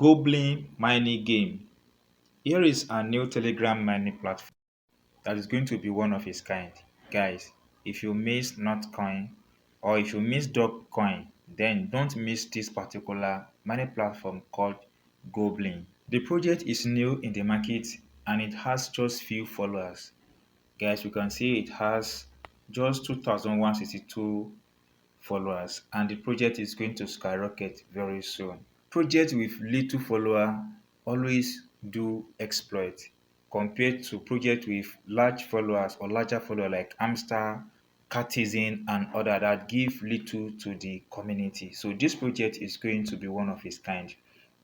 Goblin mining game. Here is a new Telegram mining platform that is going to be one of its kind. Guys, if you miss Notcoin or if you miss Dogecoin, then don't miss this particular mining platform called Goblin. The project is new in the market and it has just few followers. Guys, you can see it has just 2,162 followers and the project is going to skyrocket very soon. Projects with little follower always do exploit compared to projects with large followers or larger follower like Amstar, Cartesian and other that give little to the community. So this project is going to be one of its kind.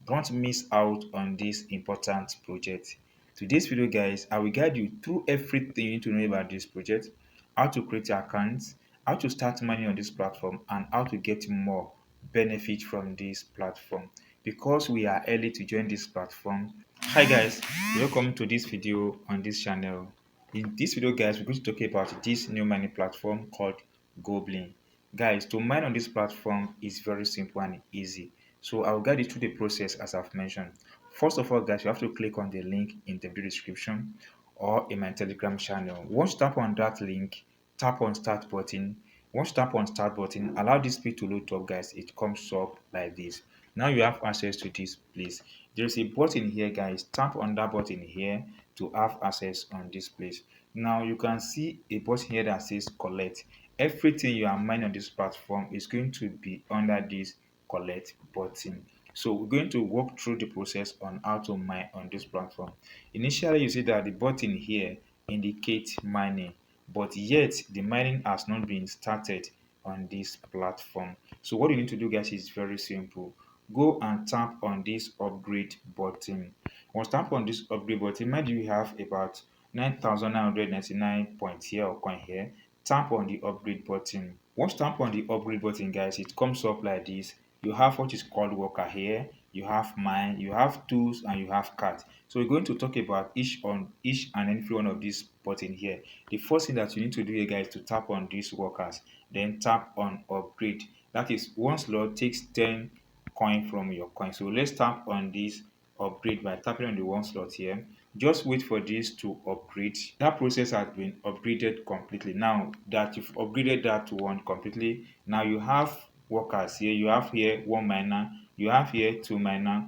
Don't miss out on this important project. Today's video guys, I will guide you through everything you need to know about this project, how to create your accounts, how to start money on this platform and how to get more benefit from this platform. Because we are early to join this platform. Hi guys, welcome to this video on this channel. In this video guys, we're going to talk about this new mining platform called Goblin. Guys, to mine on this platform is very simple and easy. So I'll guide you through the process as I've mentioned. First of all guys, you have to click on the link in the video description or in my Telegram channel. Once you tap on that link, tap on start button. Once you tap on start button, allow this page to load up guys. It comes up like this. Now you have access to this place. There's a button here guys. Tap on that button here to have access on this place. Now you can see a button here that says collect. Everything you are mining on this platform is going to be under this collect button. So we're going to walk through the process on how to mine on this platform. Initially you see that the button here indicates mining, but yet the mining has not been started on this platform. So what you need to do guys is very simple. Go and tap on this upgrade button. Once tap on this upgrade button, mind you have about 9,999 points here or coin here. Tap on the upgrade button. Once tap on the upgrade button guys, it comes up like this. You have what is called worker here, you have mine, you have tools and you have cart. So we're going to talk about each and every one of these button here. The first thing that you need to do here guys is to tap on these workers, then tap on upgrade. That is one slot takes 10 coin from your coin. So let's tap on this upgrade by tapping on the one slot here. Just wait for this to upgrade. That process has been upgraded completely. Now that you've upgraded that one completely, now you have workers here. You have here one miner, you have here two miner,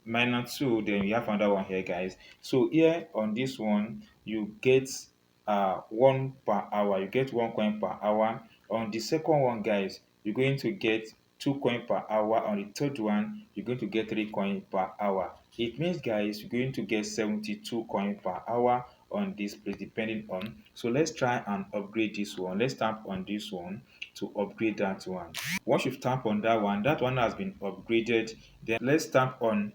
miner two, then you have another one here guys. So here on this one you get one per hour, you get one coin per hour. On the second one guys, you're going to get 2 coin per hour. On the third one you're going to get 3 coin per hour. It means guys you're going to get 72 coin per hour on this place depending on. So let's try and upgrade this one. Let's tap on this one to upgrade that one. Once you've tapped on that one has been upgraded. Then let's tap on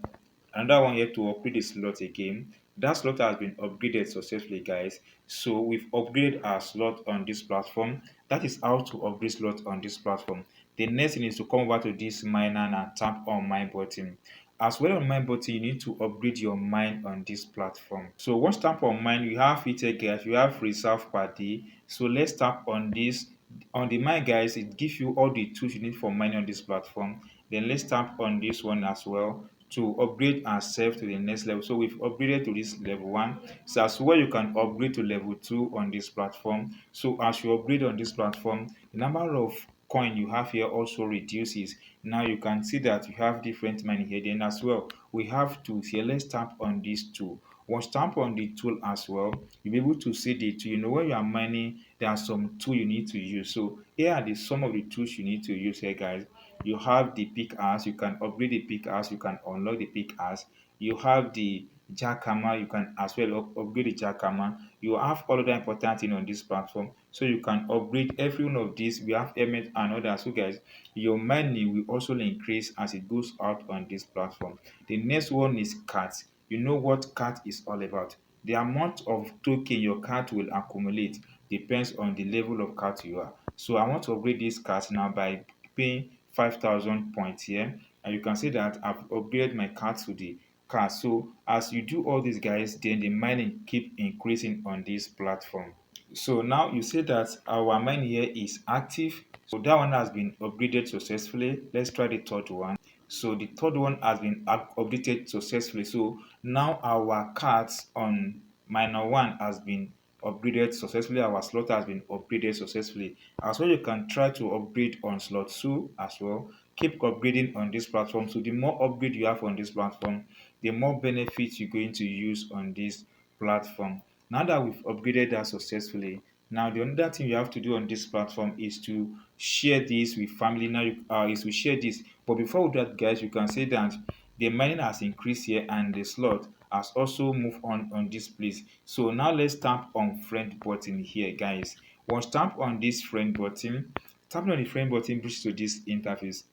another one here to upgrade the slot again. That slot has been upgraded successfully guys. So we've upgraded our slot on this platform. That is how to upgrade slot on this platform. The next thing is to come over to this miner and tap on mine button. As well on mine button, you need to upgrade your mine on this platform. So once tap on mine, you have it here guys, you have reserve per day. So let's tap on this. On the mine guys, it gives you all the tools you need for mining on this platform. Then let's tap on this one as well to upgrade ourselves to the next level. So we've upgraded to this level 1. So as well you can upgrade to level 2 on this platform. So as you upgrade on this platform, the number of coin you have here also reduces. Now you can see that you have different money here. Then as well we have tools here. Let's tap on this tool. Once tap on the tool as well, you'll be able to see the tool. You know, when you are mining, there are some tool you need to use. So here are some of the tools you need to use here guys. You have the pickaxe, you can upgrade the pickaxe, you can unlock the pickaxe. You have the jackhammer, you can as well upgrade the jackhammer. You have all of the important thing on this platform, so you can upgrade every one of these. We have helmet and others. So guys, your money will also increase as it goes out on this platform. The next one is cards. You know what card is all about. The amount of token your card will accumulate depends on the level of card you are. So I want to upgrade this card now by paying 5,000 points here, and you can see that I've upgraded my card to the card. So as you do all these guys, then the mining keep increasing on this platform. So now you see that our mine here is active. So that one has been upgraded successfully. Let's try the third one. So the third one has been updated successfully. So now our cards on minor one has been upgraded successfully. Our slot has been upgraded successfully. As well, you can try to upgrade on slot 2 as well. Keep upgrading on this platform. So the more upgrade you have on this platform, the more benefits you're going to use on this platform. Now that we've upgraded that successfully, now the other thing you have to do on this platform is to share this with family. Now is to share this. But before we do that, guys, you can say that the mining has increased here and the slot has also moved on this place. So now let's tap on friend button here, guys. Once tap on this friend button, tapping on the friend button brings to this interface.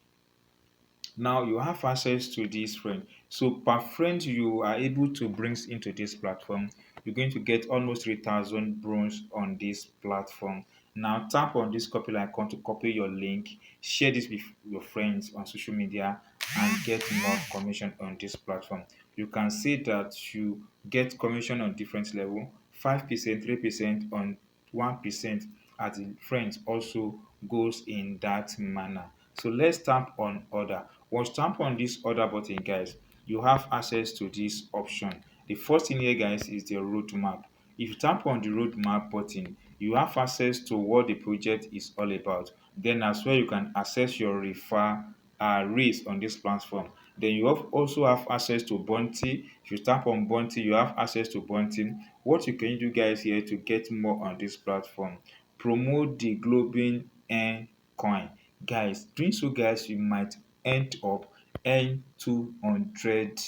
Now you have access to this friend. So per friend you are able to bring into this platform, you're going to get almost 3,000 bronze on this platform. Now tap on this copy icon to copy your link, share this with your friends on social media, and get more commission on this platform. You can see that you get commission on different level, 5%, 3% on 1%, as the friends also goes in that manner. So let's tap on order. Once tap on this order button, guys, you have access to this option. The first thing here, guys, is the roadmap. If you tap on the roadmap button, you have access to what the project is all about. Then as well, you can access your refer raise on this platform. Then you also have access to bounty. If you tap on bounty, you have access to bounty. What you can do, guys, here to get more on this platform, promote the Goblin and coin. Guys, doing so, guys, you might end up earn 200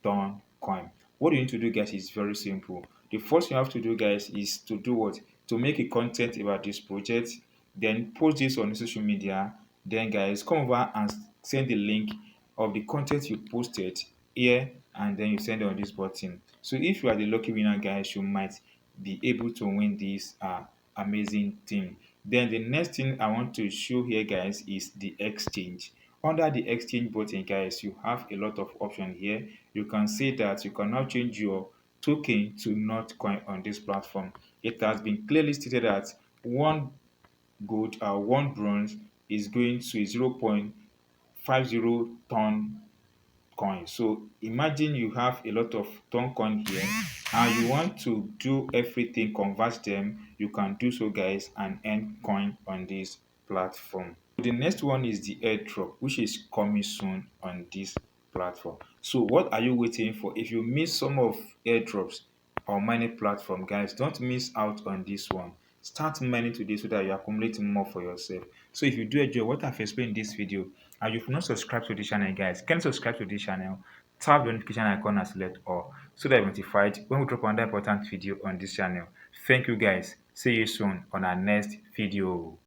ton coin. What you need to do, guys, is very simple. The first thing you have to do, guys, is to do what? To make a content about this project, then post this on social media. Then, guys, come over and send the link of the content you posted here, and then you send it on this button. So if you are the lucky winner, guys, you might be able to win this amazing thing. Then the next thing I want to show here, guys, is the exchange. Under the exchange button, guys, you have a lot of options here. You can see that you can now change your token to not coin on this platform. It has been clearly stated that one gold or one bronze is going to 0.50 ton coin. So imagine you have a lot of ton coin here and you want to do everything, convert them, you can do so, guys, and earn coin on this platform. The next one is the airdrop, which is coming soon on this platform. So what are you waiting for? If you miss some of airdrops on many platform, guys, don't miss out on this one. Start mining today so that you accumulate more for yourself. So if you do enjoy what I've explained in this video and you've not subscribed to the channel, guys, can you subscribe to this channel? Tap the notification icon and select all so that you're notified when we drop another important video on this channel. Thank you, guys. See you soon on our next video.